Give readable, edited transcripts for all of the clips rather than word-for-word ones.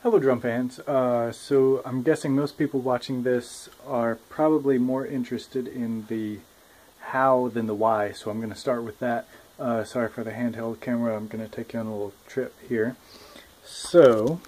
Hello drum fans, so I'm guessing most people watching this are probably more interested in the how than the why, so I'm going to start with that. Sorry for the handheld camera, I'm going to take you on a little trip here. So,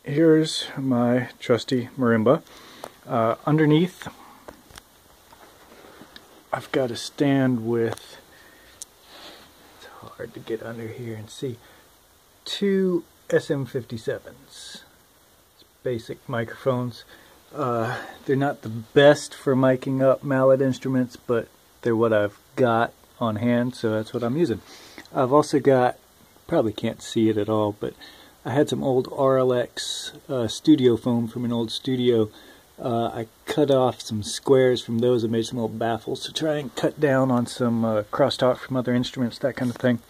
here's my trusty marimba. Underneath, I've got a stand with, it's hard to get under here and see, two SM57s. It's basic microphones. They're not the best for miking up mallet instruments, but they're what I've got on hand, so that's what I'm using. I've also got, probably can't see it at all, but I had some old RLX studio foam from an old studio. I cut off some squares from those and made some little baffles to try and cut down on some crosstalk from other instruments, that kind of thing.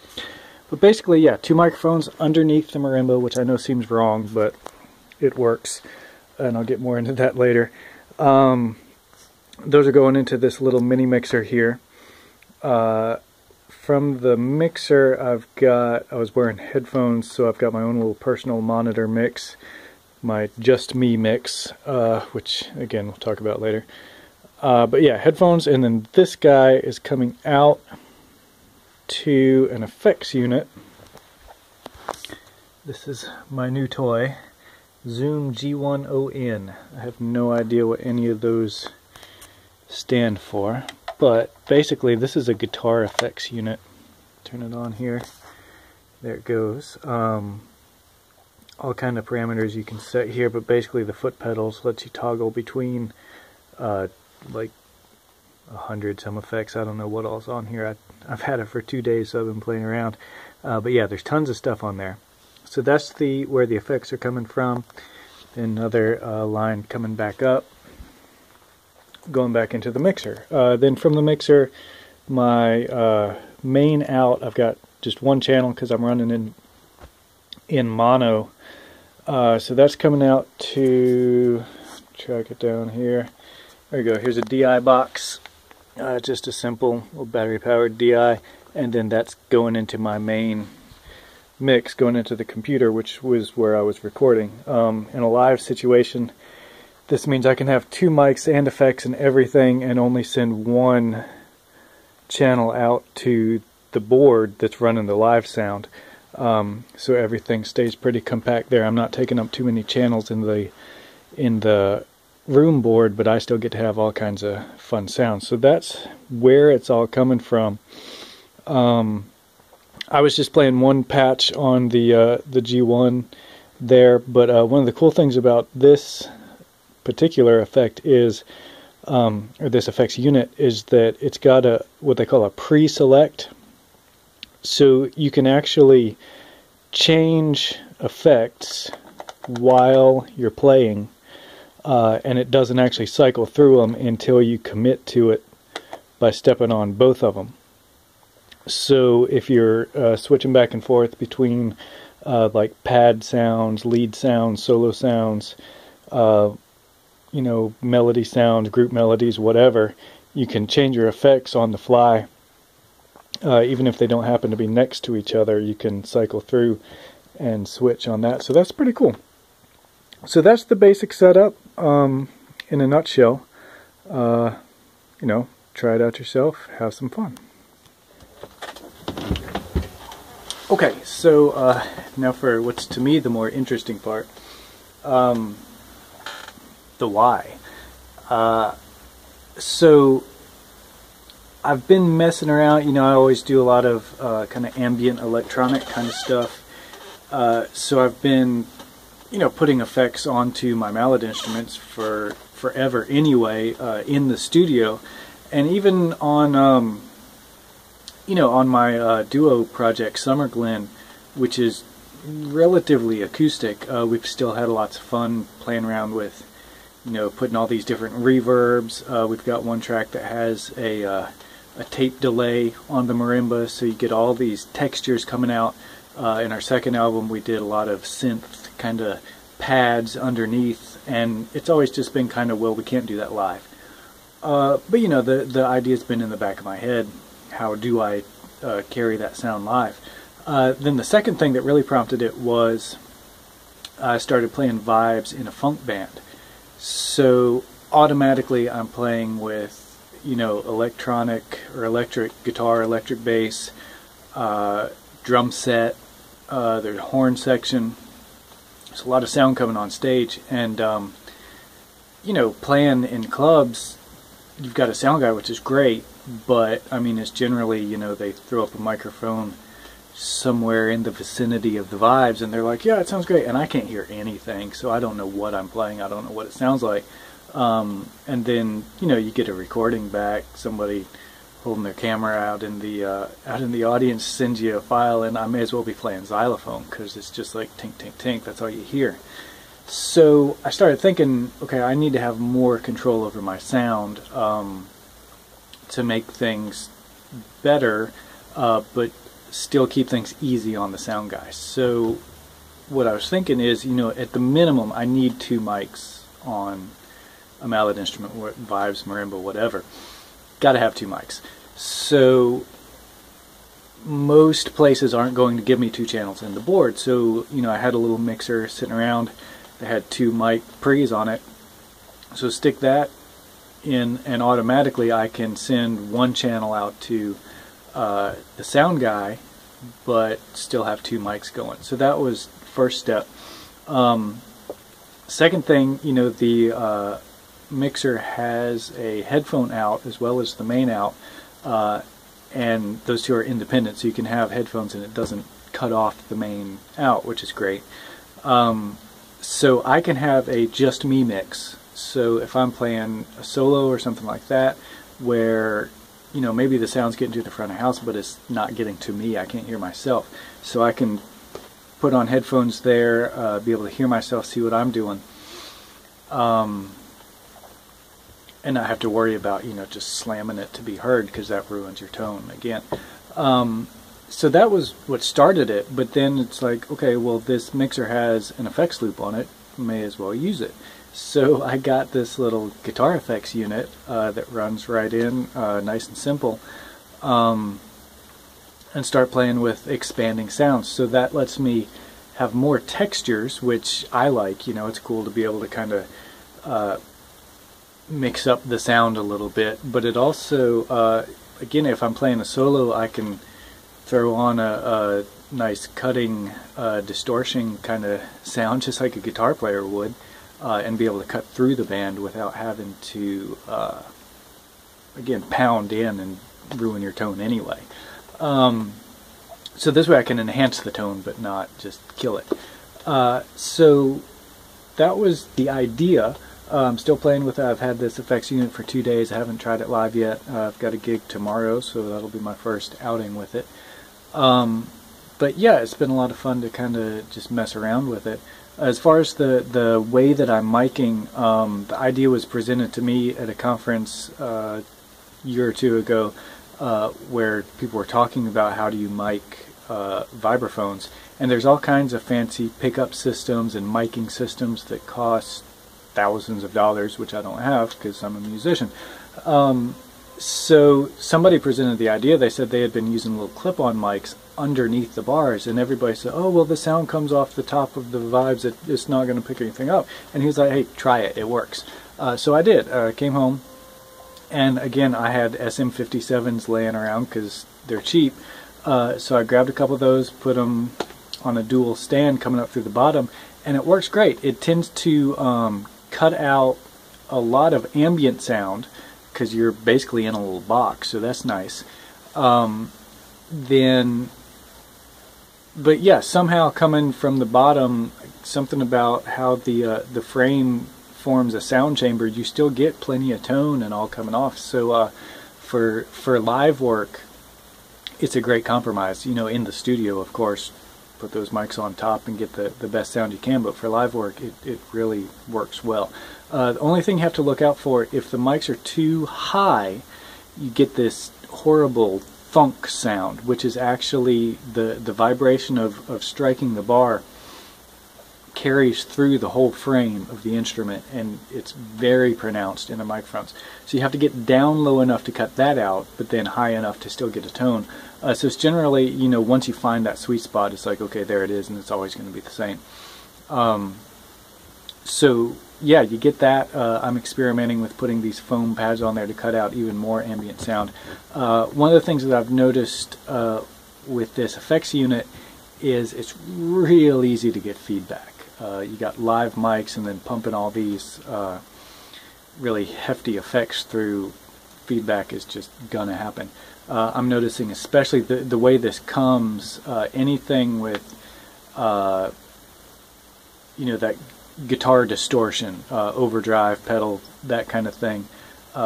But basically, yeah, two microphones underneath the marimba, which I know seems wrong, but it works, and I'll get more into that later. Those are going into this little mini mixer here. From the mixer, I was wearing headphones, so I've got my own little personal monitor mix, my Just Me mix, which, again, we'll talk about later. But yeah, headphones, and then this guy is coming out to an effects unit. This is my new toy, Zoom G1on. I have no idea what any of those stand for, but basically this is a guitar effects unit. Turn it on here. There it goes. All kind of parameters you can set here, but basically the foot pedals lets you toggle between like 100 some effects. I don't know what all's on here. I've had it for 2 days, so I've been playing around. But yeah, there's tons of stuff on there. So that's where the effects are coming from. Then another line coming back up, going back into the mixer. Then from the mixer, my main out, I've got just one channel because I'm running in mono. So that's coming out to, track it down here. There you go. Here's a DI box. Just a simple little battery-powered DI, and then that's going into my main mix, going into the computer, which was where I was recording. In a live situation, this means I can have two mics and effects and everything, and only send one channel out to the board that's running the live sound. So everything stays pretty compact there. I'm not taking up too many channels in the room board, but I still get to have all kinds of fun sounds. So that's where it's all coming from. I was just playing one patch on the G1 there, but one of the cool things about this particular effect is, or this effects unit, is that it's got a what they call a pre-select. So you can actually change effects while you're playing, and it doesn't actually cycle through them until you commit to it by stepping on both of them. So if you're switching back and forth between like pad sounds, lead sounds, solo sounds, you know, melody sounds, group melodies, whatever, you can change your effects on the fly. Even if they don't happen to be next to each other, you can cycle through and switch on that. So that's pretty cool. So that's the basic setup in a nutshell. You know, try it out yourself, have some fun. Okay, so now for what's to me the more interesting part, the why. So I've been messing around, you know, I always do a lot of kind of ambient electronic kind of stuff. So I've been, you know, putting effects onto my mallet instruments for forever anyway, in the studio, and even on you know, on my duo project Summer Glen, which is relatively acoustic, we've still had lots of fun playing around with, you know, putting all these different reverbs. We've got one track that has a tape delay on the marimba, so you get all these textures coming out. In our second album we did a lot of synth kind of pads underneath, and it's always just been kind of, well, we can't do that live. But you know, the idea's been in the back of my head, how do I carry that sound live? Then the second thing that really prompted it was I started playing vibes in a funk band. So automatically I'm playing with, you know, electronic or electric guitar, electric bass, drum set, there's a horn section. There's a lot of sound coming on stage, and you know, playing in clubs, you've got a sound guy, which is great, but I mean, it's generally, you know, they throw up a microphone somewhere in the vicinity of the vibes and they're like, yeah, it sounds great, and I can't hear anything, so I don't know what I'm playing, I don't know what it sounds like. And then, you know, you get a recording back, somebody holding their camera out in the audience sends you a file, and I may as well be playing xylophone because it's just like tink tink tink, that's all you hear. So I started thinking, okay, I need to have more control over my sound to make things better, but still keep things easy on the sound guy. So what I was thinking is, you know, at the minimum I need 2 mics on a mallet instrument, vibes, marimba, whatever. Got to have 2 mics. So most places aren't going to give me 2 channels in the board. So, you know, I had a little mixer sitting around that had 2 mic pre's on it. So stick that in, and automatically I can send 1 channel out to the sound guy, but still have 2 mics going. So that was first step. Second thing, you know, the mixer has a headphone out as well as the main out, and those 2 are independent, so you can have headphones and it doesn't cut off the main out, which is great. So I can have a just me mix. So if I'm playing a solo or something like that, where, you know, maybe the sound's getting to the front of the house, but it's not getting to me, I can't hear myself, so I can put on headphones there, be able to hear myself, see what I'm doing, and not have to worry about, you know, just slamming it to be heard, because that ruins your tone again. So that was what started it, but then it's like, okay, well, this mixer has an effects loop on it, may as well use it. So I got this little guitar effects unit that runs right in, nice and simple, and start playing with expanding sounds. So that lets me have more textures, which I like. You know, it's cool to be able to kind of mix up the sound a little bit, but it also, again, if I'm playing a solo, I can throw on a nice cutting, distortion kind of sound, just like a guitar player would, and be able to cut through the band without having to, again, pound in and ruin your tone anyway. So So this way I can enhance the tone but not just kill it. So that was the idea. I'm still playing with it. I've had this effects unit for 2 days. I haven't tried it live yet. I've got a gig tomorrow, so that'll be my first outing with it. But yeah, it's been a lot of fun to kind of just mess around with it. As far as the way that I'm miking, the idea was presented to me at a conference a year or two ago where people were talking about how do you mic vibraphones. And there's all kinds of fancy pickup systems and miking systems that cost thousands of dollars, which I don't have because I'm a musician. So somebody presented the idea. They said they had been using little clip-on mics underneath the bars, and everybody said, oh, well, the sound comes off the top of the vibes. It's not going to pick anything up. And he was like, hey, try it. It works. So I did. I came home, and again, I had SM57s laying around because they're cheap. So I grabbed a couple of those, put them on a dual stand coming up through the bottom, and it works great. It tends to cut out a lot of ambient sound because you're basically in a little box, so that's nice. But yeah, somehow coming from the bottom, something about how the frame forms a sound chamber, you still get plenty of tone and all coming off. So for live work, it's a great compromise. You know, in the studio, of course, put those mics on top and get the best sound you can, but for live work, it really works well. The only thing you have to look out for, if the mics are too high, you get this horrible thunk sound, which is actually the vibration of striking the bar carries through the whole frame of the instrument, and it's very pronounced in the microphones. So you have to get down low enough to cut that out, but then high enough to still get a tone. So it's generally, you know, once you find that sweet spot, it's like, okay, there it is, and it's always going to be the same. So yeah, you get that. I'm experimenting with putting these foam pads on there to cut out even more ambient sound. One of the things that I've noticed with this effects unit is it's real easy to get feedback. You got live mics and then pumping all these really hefty effects through, feedback is just gonna happen. I'm noticing especially the way this comes, anything with you know, that guitar distortion, overdrive pedal, that kind of thing,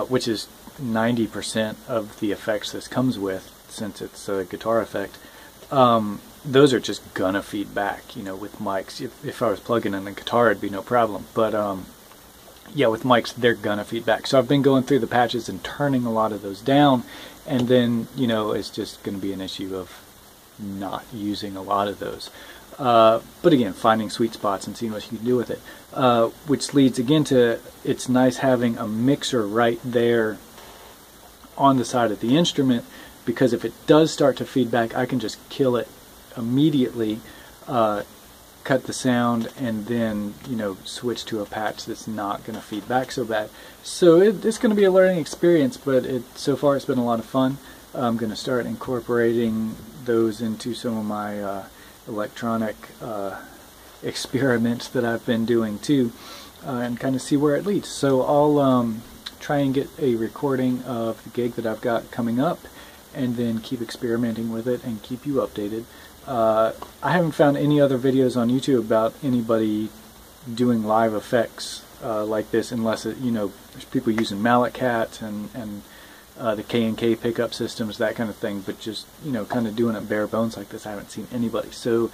which is 90% of the effects this comes with, since it's a guitar effect. Those are just gonna feed back, you know, with mics. If I was plugging in the guitar, it'd be no problem. But yeah, with mics, they're gonna feed back. So I've been going through the patches and turning a lot of those down, and then, you know, it's just gonna be an issue of not using a lot of those. But again, finding sweet spots and seeing what you can do with it. Which leads again to, it's nice having a mixer right there on the side of the instrument, because if it does start to feedback, I can just kill it immediately, cut the sound, and then, you know, switch to a patch that's not going to feed back so bad. So it's going to be a learning experience, but so far it's been a lot of fun. I'm going to start incorporating those into some of my electronic experiments that I've been doing too, and kind of see where it leads. So I'll try and get a recording of the gig that I've got coming up, and then keep experimenting with it and keep you updated. I haven't found any other videos on YouTube about anybody doing live effects like this, unless you know, there's people using mallet cats and the K&K pickup systems, that kind of thing. But just, you know, kind of doing it bare bones like this, I haven't seen anybody. So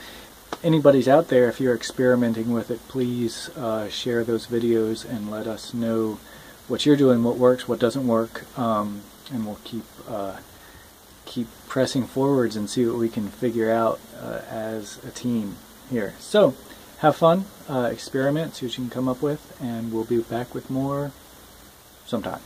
anybody's out there, if you're experimenting with it, please share those videos and let us know what you're doing, what works, what doesn't work, and we'll keep pressing forwards and see what we can figure out as a team here. So have fun, experiment, see what you can come up with, and we'll be back with more sometime.